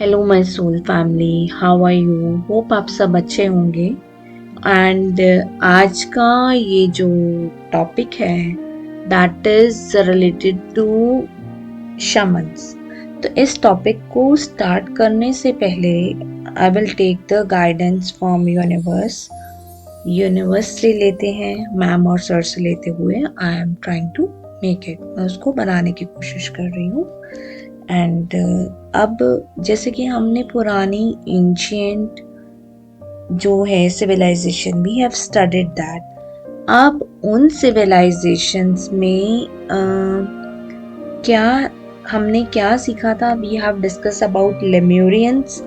Hello my soul family, how are you? Hope आप सब अच्छे होंगे। एंड आज का ये जो टॉपिक है that is related to shamans. तो इस टॉपिक को स्टार्ट करने से पहले I will take the guidance from universe. Universe से लेते हैं, मैम और सर से लेते हुए I am trying to make it, मैं उसको बनाने की कोशिश कर रही हूँ। एंड अब जैसे कि हमने पुरानी एंशिएंट जो है civilisation, we have studied that. अब उन सिविलाइजेशंस में क्या हमने क्या सीखा था? We have discuss about Lemurians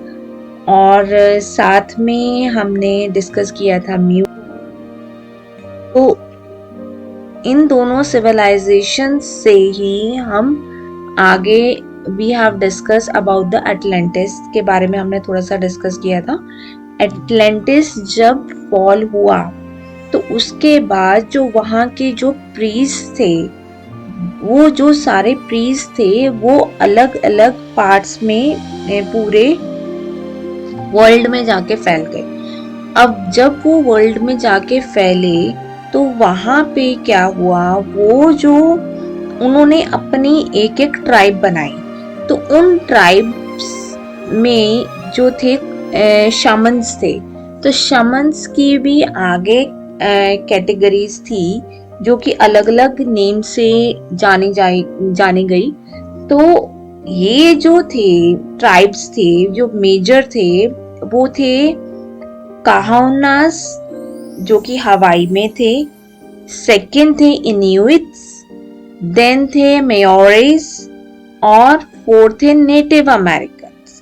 और साथ में हमने डिस्कस किया था म्यू। तो इन दोनों सिविलाइजेशन से ही हम आगे we have discuss about the Atlantis के बारे में हमने थोड़ा सा डिस्कस किया था। एटलांटिस जब फॉल हुआ तो उसके बाद जो वहाँ के जो प्रीस्ट थे, वो जो सारे प्रीस्ट थे वो अलग अलग पार्ट्स में पूरे वर्ल्ड में जाके फैल गए। अब जब वो वर्ल्ड में जाके फैले तो वहाँ पे क्या हुआ, वो जो उन्होंने अपनी एक एक ट्राइब बनाई। तो उन ट्राइब्स में जो थे शमन्स थे, तो शमन्स की भी आगे कैटेगरीज थी जो कि अलग अलग नेम से जानी गई। तो ये जो थे ट्राइब्स थे, जो मेजर थे, वो थे काहाउनास जो कि हवाई में थे, सेकंड थे इन्यूइट्स, देन थे मेयोरीज और फोर्थ थे नेटिव अमेरिकन्स।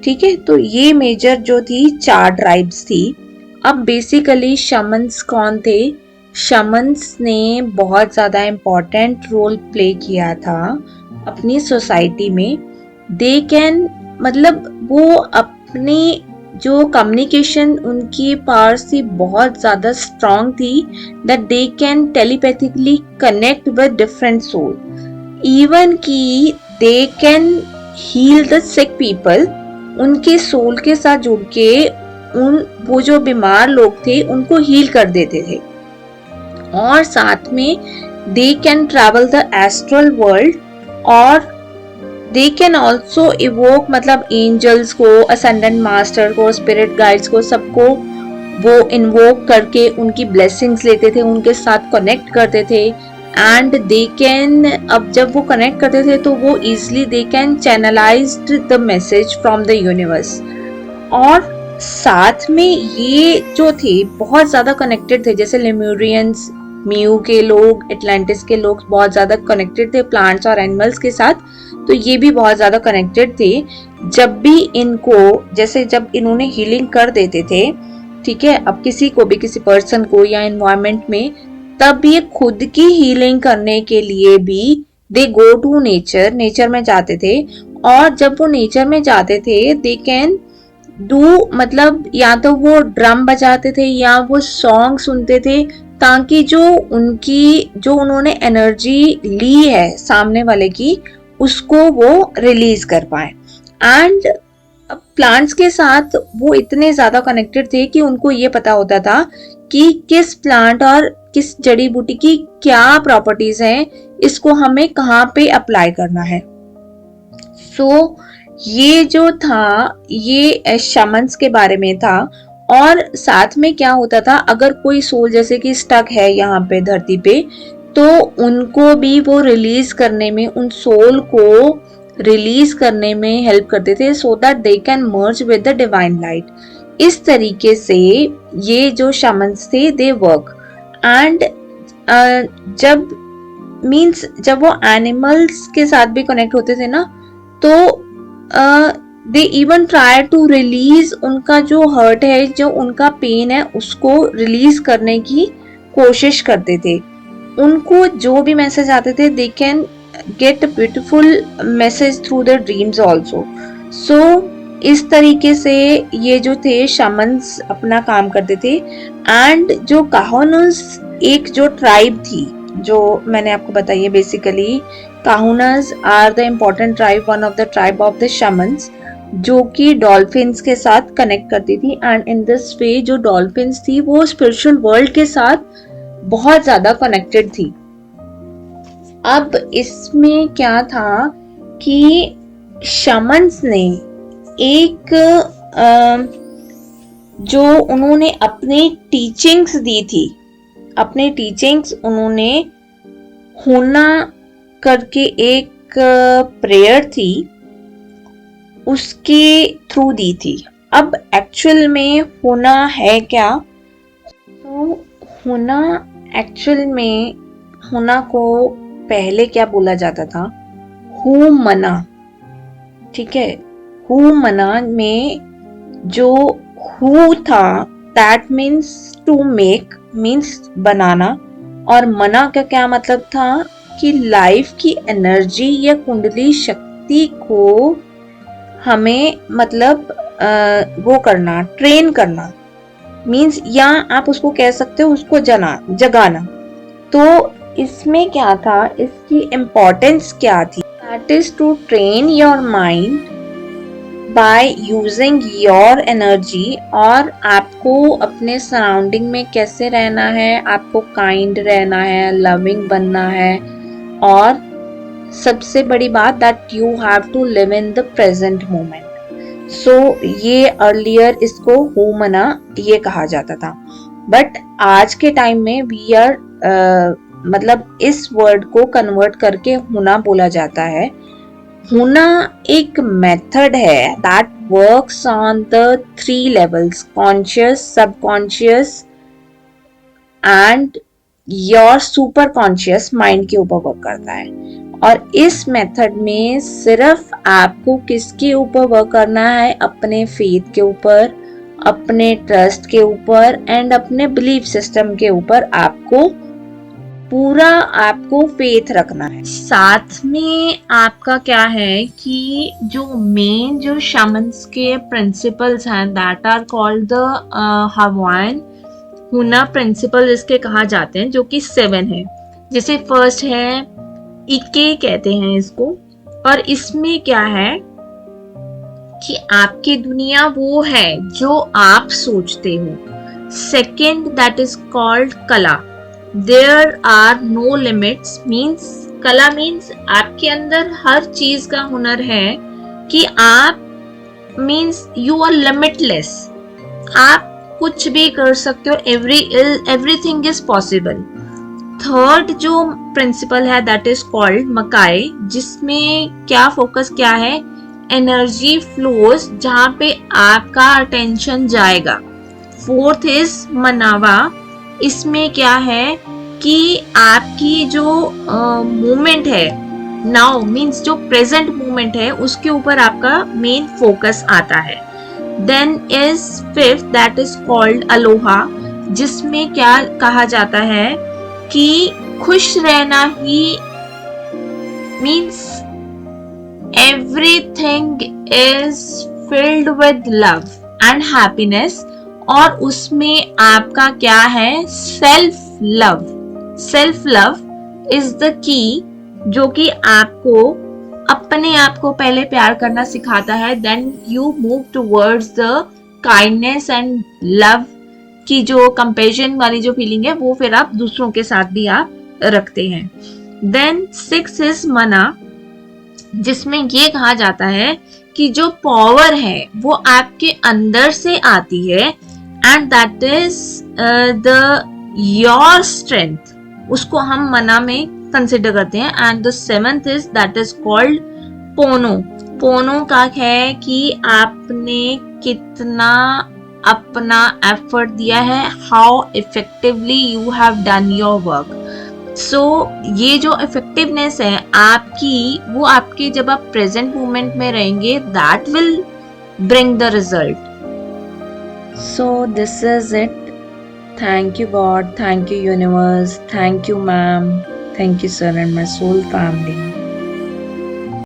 ठीक है, तो ये मेजर जो थी 4 ट्राइब्स थी। अब बेसिकली शमन्स कौन थे? शमन्स ने बहुत ज्यादा इम्पोर्टेंट रोल प्ले किया था अपनी सोसाइटी में। दे कैन मतलब वो अपनी जो कम्युनिकेशन उनकी पावर्स थी बहुत ज्यादा स्ट्रांग थी, that they can telepathically connect with different soul, even की they can heal the sick people. उनके सोल के साथ जुड़ के वो जो बीमार लोग थे उनको हील कर देते थे। और साथ में they can travel the astral world और दे कैन ऑल्सो इवोक, मतलब एंजल्स को, असेंडेंट मास्टर को, स्पिरिट गाइड्स को, सबको वो इन्वोक करके उनकी ब्लेसिंग्स लेते थे, उनके साथ कनेक्ट करते थे। एंड दे कैन, अब जब वो कनेक्ट करते थे तो वो easily they can channelise the message from the universe. और साथ में ये जो थे बहुत ज्यादा कनेक्टेड थे, जैसे लेम्यूरियंस, म्यू के लोग, एटलांटिस के लोग बहुत ज्यादा कनेक्टेड थे प्लांट्स और एनिमल्स के साथ। तो ये भी बहुत ज्यादा कनेक्टेड थे। जब भी इनको, जैसे जब इन्होंने हीलिंग कर देते थे, ठीक है, अब किसी को भी, किसी पर्सन को या एनवायरमेंट में, तब ये खुद की हीलिंग करने के लिए भी दे गो टू नेचर, नेचर में जाते थे। और जब वो नेचर में जाते थे दे कैन डू, मतलब या तो वो ड्रम बजाते थे या वो सॉन्ग सुनते थे, ताकि जो उन्होंने एनर्जी ली है सामने वाले की, उसको वो रिलीज कर पाए। एंड प्लांट्स के साथ वो इतने ज्यादा कनेक्टेड थे कि उनको ये पता होता था कि किस प्लांट और किस जड़ी बूटी की क्या प्रॉपर्टीज हैं, इसको हमें कहाँ पे अप्लाई करना है। सो ये जो था ये शमन्स के बारे में था। और साथ में क्या होता था, अगर कोई सोल जैसे कि स्टक है यहाँ पे धरती पे, तो उनको भी वो रिलीज करने में, उन सोल को रिलीज करने में हेल्प करते थे, so that they can merge with the divine light. इस तरीके से ये जो शमन्स थे दे वर्क। एंड जब वो एनिमल्स के साथ भी कनेक्ट होते थे ना, तो they even try to release उनका जो हर्ट है, जो उनका पेन है, उसको रिलीज करने की कोशिश करते थे। उनको जो भी मैसेज आते थे they can get beautiful message through the dreams also. So इस तरीके से ये जो थे शमन्स अपना काम करते थे। एंड जो काहुनस एक जो ट्राइब थी, जो मैंने आपको बताई है, basically kahunas are the important tribe, one of the tribe of the shamans. जो कि डॉल्फिन्स के साथ कनेक्ट करती थी। एंड इन दिस वे जो डॉल्फिन्स थी वो स्पिरिचुअल वर्ल्ड के साथ बहुत ज्यादा कनेक्टेड थी। अब इसमें क्या था कि शमन्स ने एक जो उन्होंने अपनी टीचिंग्स दी थी, अपनी टीचिंग्स उन्होंने हुना करके एक प्रेयर थी उसके थ्रू दी थी। अब एक्चुअल में हुना है क्या? तो हुना एक्चुअल में हुना को पहले क्या बोला जाता था? हु मना। ठीक है, हु मना में जो हु था that means to make, means बनाना, और मना का क्या मतलब था कि लाइफ की एनर्जी या कुंडली शक्ति को हमें मतलब वो करना, ट्रेन करना, मीन्स या आप उसको कह सकते हो उसको जगाना। तो इसमें क्या था, इसकी इम्पोर्टेंस क्या थी? That is to train your mind by using your energy. और आपको अपने सराउंडिंग में कैसे रहना है, आपको काइंड रहना है, लविंग बनना है, और सबसे बड़ी बात that you have to live in the present moment. So ये अर्लियर इसको हुमना ये कहा जाता था, बट आज के टाइम में वी आर मतलब इस वर्ड को कन्वर्ट करके हुना बोला जाता है। हुना एक मेथड है that works on the 3 levels, conscious, subconscious and your super conscious mind के ऊपर वर्क करता है। और इस मेथड में सिर्फ आपको किसके ऊपर वर्क करना है? अपने फेथ के ऊपर, अपने ट्रस्ट के ऊपर एंड अपने बिलीफ सिस्टम के ऊपर आपको पूरा आपको फेथ रखना है। साथ में आपका क्या है कि जो मेन जो शमन्स के प्रिंसिपल्स हैं that are called the Hawaiian Huna principle इसके कहा जाते हैं, जो कि 7 है। जैसे फर्स्ट है इके कहते हैं इसको, और इसमें क्या है कि आपकी दुनिया वो है जो आप सोचते हो। Second that is called Kala, there are no limits, means Kala means आपके अंदर हर चीज का हुनर है कि आप मीन्स यू आर लिमिटलेस, आप कुछ भी कर सकते हो, एवरीथिंग इज पॉसिबल। थर्ड जो प्रिंसिपल है दैट इज कॉल्ड मकाई, जिसमें क्या फोकस क्या है? एनर्जी फ्लोज, जहां पे आपका अटेंशन जाएगा। फोर्थ इज मनावा, इसमें क्या है कि आपकी जो मोमेंट है नाउ, मीन्स जो प्रेजेंट मोमेंट है उसके ऊपर आपका मेन फोकस आता है। Then is fifth that is called aloha, जिसमें क्या कहा जाता है कि खुश रहना ही means everything is filled with love and happiness, और उसमें आपका क्या है? Self love. Self love is the key, जो कि आपको अपने आप को पहले प्यार करना सिखाता है। Then you move towards the kindness and love की जो कंपैशन वाली जो फीलिंग है वो फिर आप दूसरों के साथ भी आप रखते हैं। देन 6 इज मना, जिसमें ये कहा जाता है कि जो पावर है वो आपके अंदर से आती है and that is the your strength, उसको हम मना में कंसिडर करते हैं। And the 7th is that is called pono. Pono का है कि आपने कितना अपना एफर्ट दिया है, how effectively you have done your work. So ये जो इफेक्टिवनेस है आपकी, वो आपके जब आप प्रेजेंट मोमेंट में रहेंगे that will bring the result. So this is it. Thank you God, thank you universe, thank you ma'am, thank you sir and my soul family.